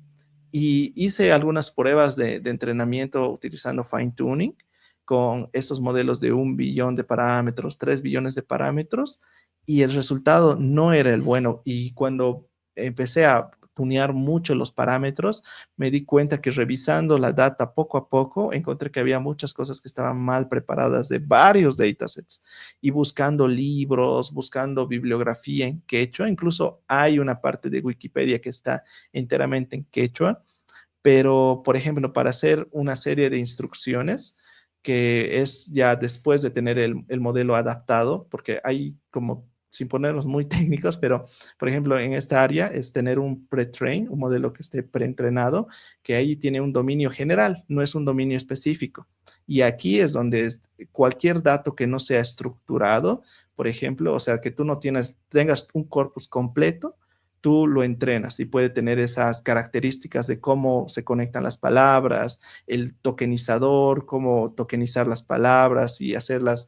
y hice algunas pruebas de entrenamiento utilizando fine tuning con estos modelos de 1 billón de parámetros, 3 billones de parámetros, y el resultado no era el bueno. Y cuando empecé a tunear mucho los parámetros, me di cuenta que revisando la data poco a poco, encontré que había muchas cosas que estaban mal preparadas de varios datasets. Y buscando libros, buscando bibliografía en quechua, incluso hay una parte de Wikipedia que está enteramente en quechua, pero por ejemplo, para hacer una serie de instrucciones, que es ya después de tener el modelo adaptado, porque hay como, sin ponernos muy técnicos, pero por ejemplo, en esta área es tener un pre-train, un modelo que esté preentrenado, que ahí tiene un dominio general, no es un dominio específico. Y aquí es donde cualquier dato que no sea estructurado, por ejemplo, o sea, que tú no tengas un corpus completo, tú lo entrenas y puede tener esas características de cómo se conectan las palabras, el tokenizador, cómo tokenizar las palabras y hacerlas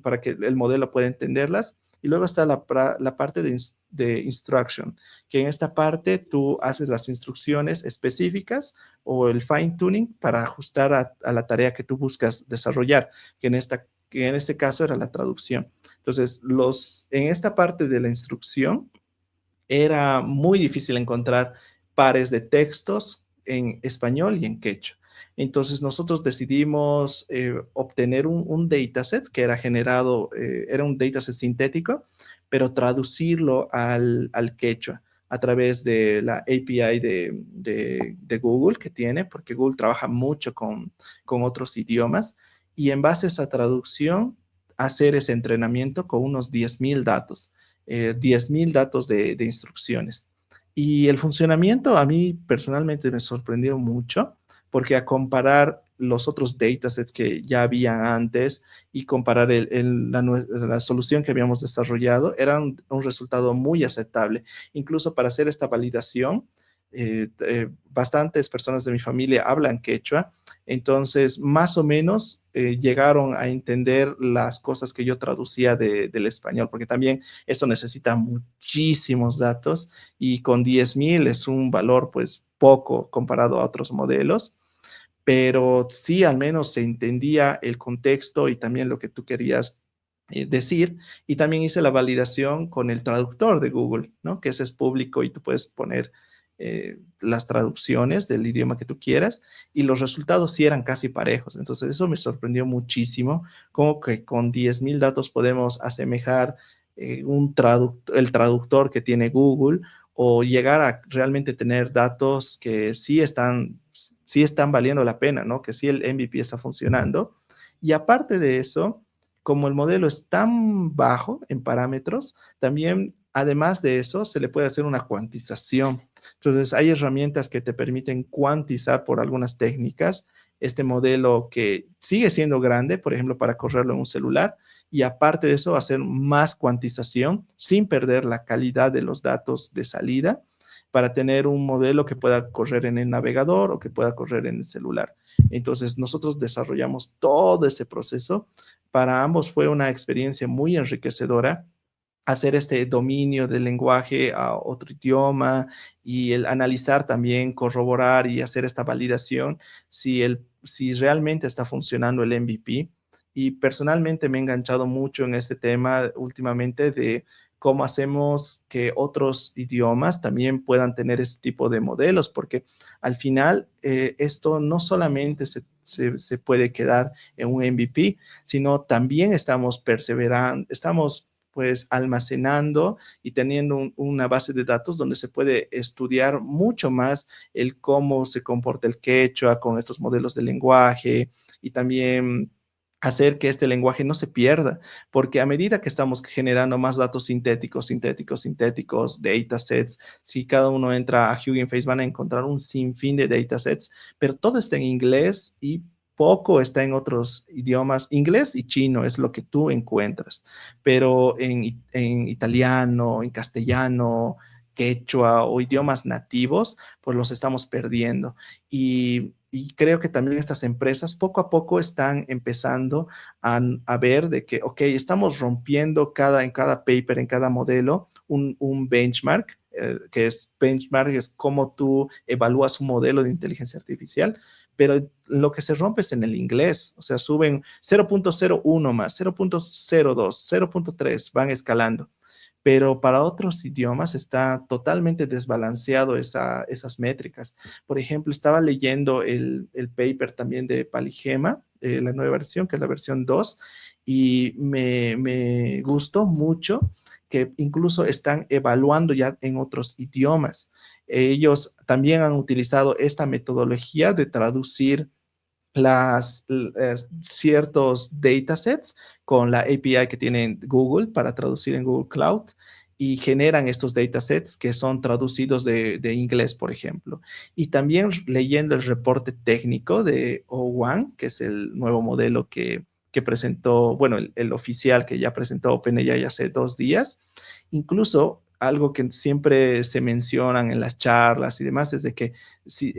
para que el modelo pueda entenderlas. Y luego está la parte de instruction, que en esta parte tú haces las instrucciones específicas o el fine tuning para ajustar a la tarea que tú buscas desarrollar, que en este caso era la traducción. Entonces, en esta parte de la instrucción, era muy difícil encontrar pares de textos en español y en quechua. Entonces nosotros decidimos obtener un dataset que era generado, era un dataset sintético, pero traducirlo al quechua a través de la API de Google que tiene, porque Google trabaja mucho con otros idiomas, y en base a esa traducción hacer ese entrenamiento con unos 10,000 datos. 10,000 datos de instrucciones. Y el funcionamiento a mí personalmente me sorprendió mucho porque a comparar los otros datasets que ya habían antes y comparar la solución que habíamos desarrollado, era un resultado muy aceptable. Incluso para hacer esta validación, bastantes personas de mi familia hablan quechua, entonces más o menos llegaron a entender las cosas que yo traducía del español, porque también esto necesita muchísimos datos y con 10,000 es un valor pues poco comparado a otros modelos, pero sí al menos se entendía el contexto y también lo que tú querías decir. Y también hice la validación con el traductor de Google, ¿no? Que ese es público y tú puedes poner las traducciones del idioma que tú quieras, y los resultados sí eran casi parejos. Entonces eso me sorprendió muchísimo, como que con 10,000 datos podemos asemejar el traductor que tiene Google, o llegar a realmente tener datos que sí están valiendo la pena, ¿no? Que sí el MVP está funcionando. Y aparte de eso, como el modelo es tan bajo en parámetros, también, además de eso, se le puede hacer una cuantización. Entonces, hay herramientas que te permiten cuantizar por algunas técnicas este modelo que sigue siendo grande, por ejemplo, para correrlo en un celular, y aparte de eso, hacer más cuantización sin perder la calidad de los datos de salida para tener un modelo que pueda correr en el navegador o que pueda correr en el celular. Entonces, nosotros desarrollamos todo ese proceso. Para ambos fue una experiencia muy enriquecedora hacer este dominio del lenguaje a otro idioma y el analizar también, corroborar y hacer esta validación si realmente está funcionando el MVP. Y personalmente me he enganchado mucho en este tema últimamente de cómo hacemos que otros idiomas también puedan tener este tipo de modelos, porque al final esto no solamente se puede quedar en un MVP, sino también estamos perseverando, estamos pues almacenando y teniendo una base de datos donde se puede estudiar mucho más el cómo se comporta el quechua con estos modelos de lenguaje y también hacer que este lenguaje no se pierda, porque a medida que estamos generando más datos sintéticos, datasets, si cada uno entra a Hugging Face van a encontrar un sinfín de datasets, pero todo está en inglés y poco está en otros idiomas. Inglés y chino es lo que tú encuentras, pero en italiano, en castellano, quechua o idiomas nativos, pues los estamos perdiendo. Y creo que también estas empresas poco a poco están empezando a ver de que, ok, estamos rompiendo en cada paper, en cada modelo, un benchmark, que es benchmark, es cómo tú evalúas un modelo de inteligencia artificial, pero lo que se rompe es en el inglés, o sea, suben 0.01 más, 0.02, 0.3, van escalando, pero para otros idiomas está totalmente desbalanceado esas métricas. Por ejemplo, estaba leyendo el paper también de Paligema, la nueva versión, que es la versión 2, y me gustó mucho que incluso están evaluando ya en otros idiomas. Ellos también han utilizado esta metodología de traducir ciertos datasets con la API que tiene Google para traducir en Google Cloud y generan estos datasets que son traducidos de inglés, por ejemplo. Y también leyendo el reporte técnico de O1, que es el nuevo modelo que presentó, bueno, el oficial que ya presentó OpenAI hace 2 días, incluso algo que siempre se mencionan en las charlas y demás, es de que si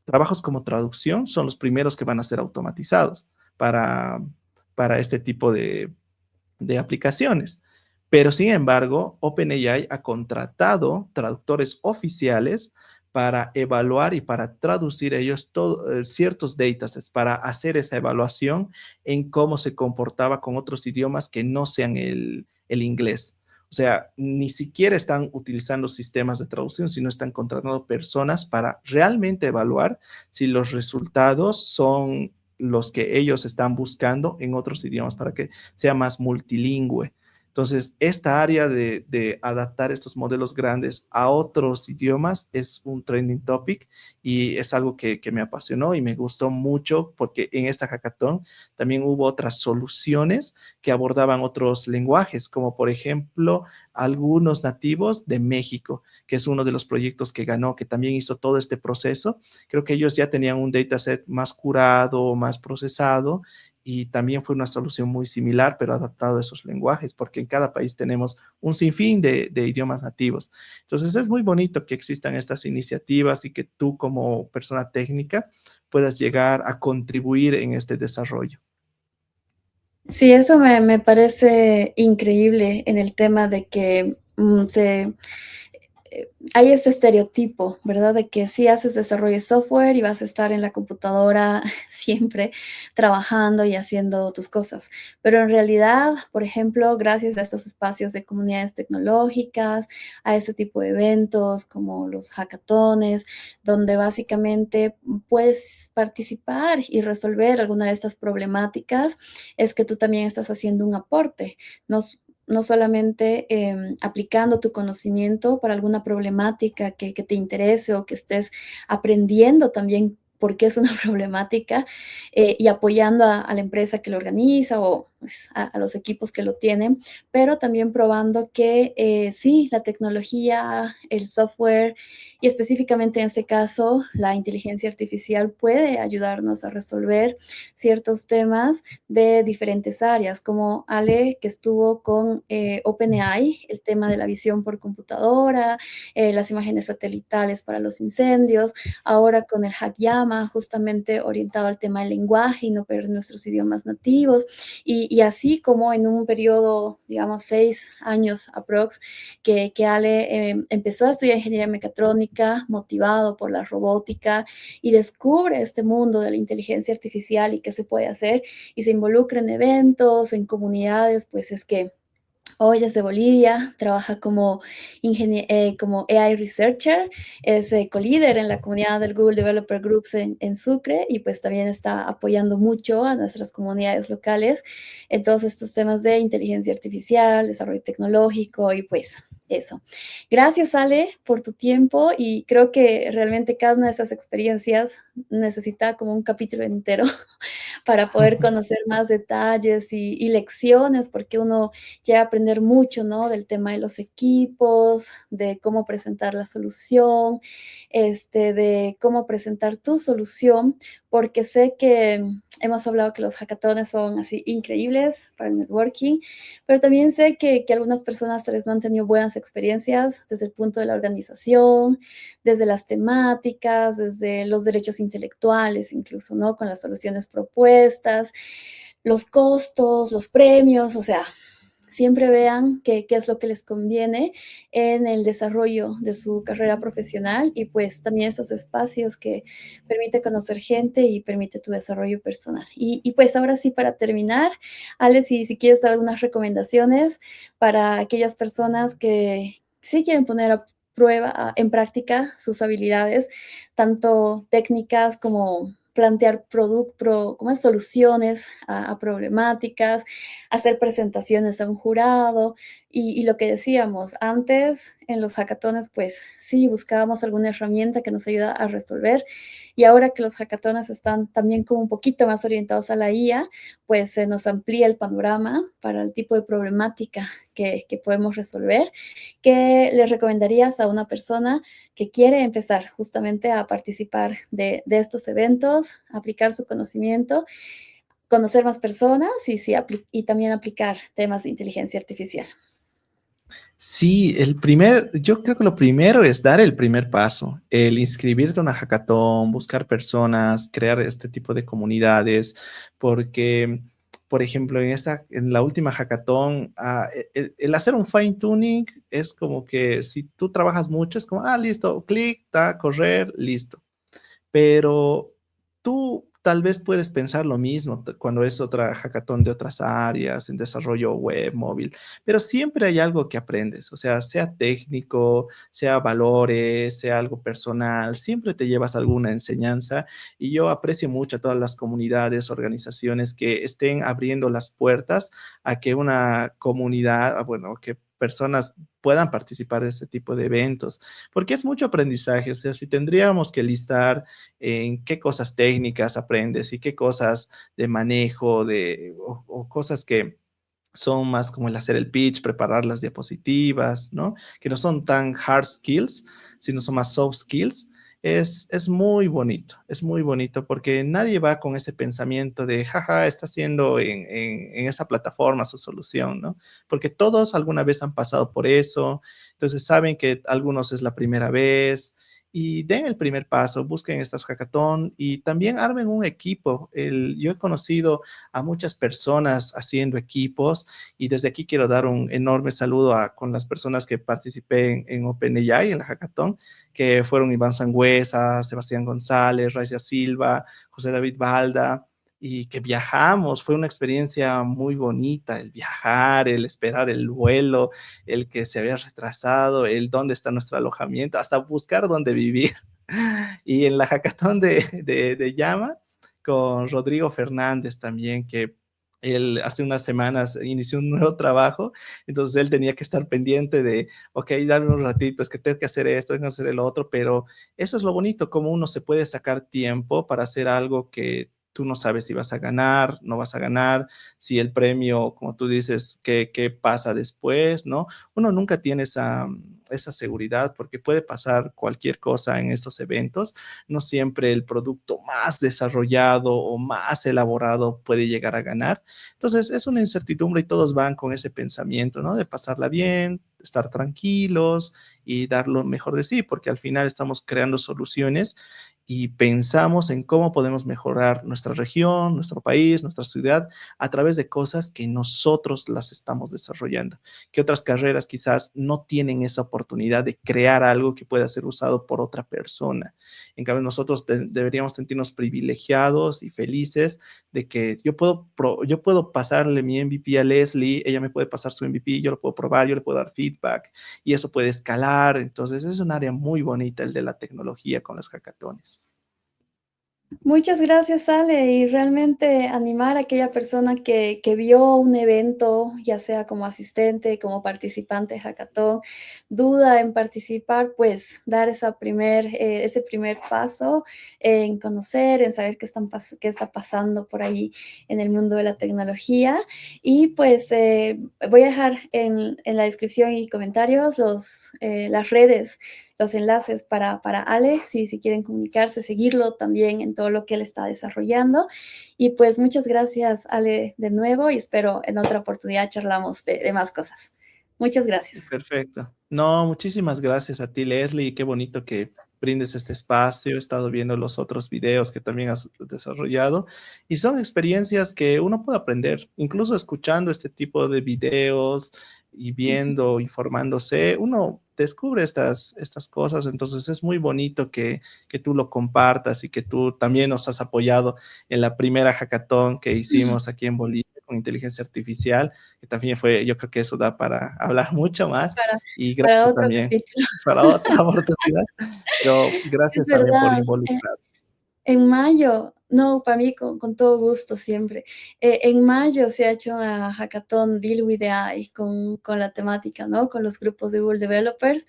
trabajos como traducción son los primeros que van a ser automatizados para, para este tipo de aplicaciones. Pero sin embargo, OpenAI ha contratado traductores oficiales para evaluar y para traducir ellos ciertos datasets, para hacer esa evaluación en cómo se comportaba con otros idiomas que no sean el inglés. O sea, ni siquiera están utilizando sistemas de traducción, sino están contratando personas para realmente evaluar si los resultados son los que ellos están buscando en otros idiomas, para que sea más multilingüe. Entonces, esta área de adaptar estos modelos grandes a otros idiomas es un trending topic y es algo que me apasionó y me gustó mucho porque en esta hackathon también hubo otras soluciones que abordaban otros lenguajes, como por ejemplo algunos nativos de México, que es uno de los proyectos que ganó, que también hizo todo este proceso. Creo que ellos ya tenían un dataset más curado, más procesado, y también fue una solución muy similar, pero adaptado a esos lenguajes, porque en cada país tenemos un sinfín de idiomas nativos. Entonces es muy bonito que existan estas iniciativas y que tú como persona técnica puedas llegar a contribuir en este desarrollo. Sí, eso me parece increíble en el tema de que, hay ese estereotipo, ¿verdad? De que sí haces desarrollo de software y vas a estar en la computadora siempre trabajando y haciendo tus cosas. Pero en realidad, por ejemplo, gracias a estos espacios de comunidades tecnológicas, a este tipo de eventos como los hackatones, donde básicamente puedes participar y resolver alguna de estas problemáticas, es que tú también estás haciendo un aporte. Nos no solamente aplicando tu conocimiento para alguna problemática que te interese o que estés aprendiendo también por qué es una problemática y apoyando a la empresa que lo organiza o pues, a los equipos que lo tienen, pero también probando que sí, la tecnología, el software y específicamente en este caso la inteligencia artificial puede ayudarnos a resolver ciertos temas de diferentes áreas, como Ale, que estuvo con OpenAI, el tema de la visión por computadora, las imágenes satelitales para los incendios, ahora con el Hackyama, justamente orientado al tema del lenguaje y no perder nuestros idiomas nativos, y así como en un periodo, digamos, 6 años aprox, que Ale empezó a estudiar ingeniería mecatrónica, motivado por la robótica, y descubre este mundo de la inteligencia artificial y qué se puede hacer, y se involucra en eventos, en comunidades, pues es que hoy es de Bolivia, trabaja como AI Researcher, es co-líder en la comunidad del Google Developer Groups en Sucre y pues también está apoyando mucho a nuestras comunidades locales en todos estos temas de inteligencia artificial, desarrollo tecnológico y pues eso. Gracias, Ale, por tu tiempo y creo que realmente cada una de estas experiencias necesita como un capítulo entero para poder conocer más detalles y lecciones, porque uno llega a aprender mucho, ¿no? Del tema de los equipos, de cómo presentar la solución, de cómo presentar tu solución, porque sé que hemos hablado que los hackatones son así increíbles para el networking, pero también sé que algunas personas tal vez no han tenido buenas experiencias desde el punto de la organización, desde las temáticas, desde los derechos intelectuales, incluso, ¿no? Con las soluciones propuestas, los costos, los premios, o sea, siempre vean qué es lo que les conviene en el desarrollo de su carrera profesional y pues también esos espacios que permite conocer gente y permite tu desarrollo personal. Y pues ahora sí, para terminar, Ale, si quieres dar algunas recomendaciones para aquellas personas que sí quieren poner a prueba, en práctica sus habilidades, tanto técnicas como plantear como soluciones a problemáticas, hacer presentaciones a un jurado y lo que decíamos antes en los hackatones, pues sí, buscábamos alguna herramienta que nos ayuda a resolver y ahora que los hackatones están también como un poquito más orientados a la IA, pues se nos amplía el panorama para el tipo de problemática que podemos resolver. ¿Qué le recomendarías a una persona que quiere empezar justamente a participar de estos eventos, aplicar su conocimiento, conocer más personas y también aplicar temas de inteligencia artificial? Sí, yo creo que lo primero es dar el primer paso, el inscribirte a una hackathon, buscar personas, crear este tipo de comunidades, porque, por ejemplo, en la última hackathon, el hacer un fine tuning es como que si tú trabajas mucho, es como, listo, clic, correr, listo. Pero tú tal vez puedes pensar lo mismo cuando es otra hackathon de otras áreas, en desarrollo web, móvil, pero siempre hay algo que aprendes, o sea técnico, sea valores, sea algo personal, siempre te llevas alguna enseñanza y yo aprecio mucho a todas las comunidades, organizaciones que estén abriendo las puertas a que una comunidad, bueno, que personas puedan participar de este tipo de eventos, porque es mucho aprendizaje, o sea, si tendríamos que listar en qué cosas técnicas aprendes y qué cosas de manejo o cosas que son más como el hacer el pitch, preparar las diapositivas, ¿no? Que no son tan hard skills, sino son más soft skills. Es muy bonito, es muy bonito porque nadie va con ese pensamiento de, jaja, está haciendo en esa plataforma su solución, ¿no? Porque todos alguna vez han pasado por eso, entonces saben que algunos es la primera vez, y den el primer paso, busquen estas hackathon y también armen un equipo. Yo he conocido a muchas personas haciendo equipos y desde aquí quiero dar un enorme saludo con las personas que participé en OpenAI, en la hackathon, que fueron Iván Sangüesa, Sebastián González, Raiza Silva, José David Balda, y que viajamos. Fue una experiencia muy bonita, el viajar, el esperar el vuelo, el que se había retrasado, el dónde está nuestro alojamiento, hasta buscar dónde vivir. Y en la hackathon de Llama, con Rodrigo Fernández también, que él hace unas semanas inició un nuevo trabajo, entonces él tenía que estar pendiente de, ok, dame un ratito, es que tengo que hacer esto, tengo que hacer el otro, pero eso es lo bonito, como uno se puede sacar tiempo para hacer algo que tú no sabes si vas a ganar, no vas a ganar, si el premio, como tú dices, qué pasa después, ¿no? Uno nunca tiene esa seguridad porque puede pasar cualquier cosa en estos eventos. No siempre el producto más desarrollado o más elaborado puede llegar a ganar. Entonces es una incertidumbre y todos van con ese pensamiento, ¿no? De pasarla bien, estar tranquilos y dar lo mejor de sí, porque al final estamos creando soluciones y pensamos en cómo podemos mejorar nuestra región, nuestro país, nuestra ciudad a través de cosas que nosotros las estamos desarrollando, que otras carreras quizás no tienen esa oportunidad de crear algo que pueda ser usado por otra persona. En cambio, nosotros deberíamos sentirnos privilegiados y felices de que yo puedo pasarle mi MVP a Leslie, ella me puede pasar su MVP, yo lo puedo probar, yo le puedo dar feedback y eso puede escalar. Entonces, es un área muy bonita el de la tecnología con los hackatones. Muchas gracias, Ale, y realmente animar a aquella persona que vio un evento, ya sea como asistente, como participante de hackathon, duda en participar, pues dar ese primer paso en conocer, en saber qué está pasando por ahí en el mundo de la tecnología. Y pues voy a dejar en la descripción y comentarios las redes, los enlaces para Ale, si quieren comunicarse, seguirlo también en todo lo que él está desarrollando. Y pues muchas gracias, Ale, de nuevo, y espero en otra oportunidad charlamos de más cosas. Muchas gracias. Perfecto. No, muchísimas gracias a ti, Leslie. Qué bonito que brindes este espacio. He estado viendo los otros videos que también has desarrollado y son experiencias que uno puede aprender, incluso escuchando este tipo de videos y viendo, informándose, uno descubre estas cosas. Entonces es muy bonito que tú lo compartas y que tú también nos has apoyado en la primera hackathon que hicimos aquí en Bolivia con inteligencia artificial, que también fue, yo creo que eso da para hablar mucho más Para, y para gracias otro también capítulo. para otra oportunidad, pero Sí, es gracias también por verdad. involucrar. En mayo, no, para mí con todo gusto siempre. En mayo se ha hecho una hackathon Deal with AI con la temática, ¿no? Con los grupos de Google Developers.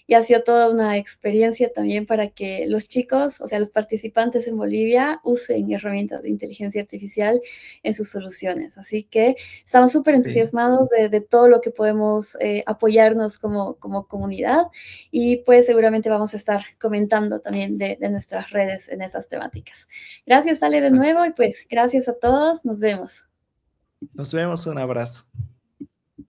Y ha sido toda una experiencia también para que los chicos, o sea, los participantes en Bolivia, usen herramientas de inteligencia artificial en sus soluciones. Así que estamos súper Sí, entusiasmados de todo lo que podemos apoyarnos como comunidad y pues seguramente vamos a estar comentando también de nuestras redes en esas temáticas. Gracias, Ale, de nuevo y pues gracias a todos. Nos vemos. nos vemos, un abrazo.